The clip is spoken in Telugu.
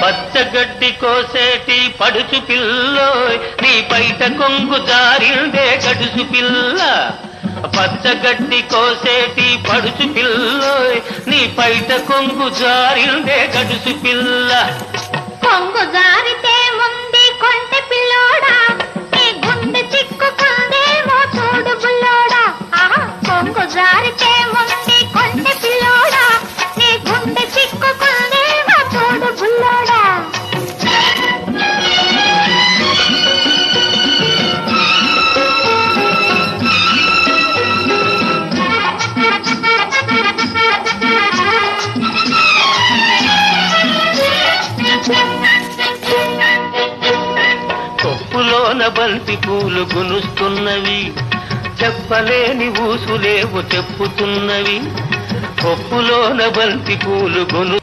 పచ్చగడ్డి కోసేటి పడుచు పిల్లోయ్ నీ పైట కొంగు జారిందే గడుసు పిల్ల. పచ్చగడ్డి కోసేటి పడుచు పిల్లోయ్ నీ పైట కొంగు జారిందే గడుసు పిల్ల. కొంగు జారితే ముందే కొంటె పిల్లోడా నీ గుండె చిక్కుకుందేమో చూడు బుల్లోడా. కొంగు జారితే ముందే కొంటె పిల్లోడా నీ గుండె చిక్కుకుందేమో చూడు బుల్లోడా. కొప్పులోన బంతి పూలు గునుస్తున్నవి, చెప్పలేని ఊసులేవు చెప్పుతున్నవి. కొప్పులోన బంతి పూలు గును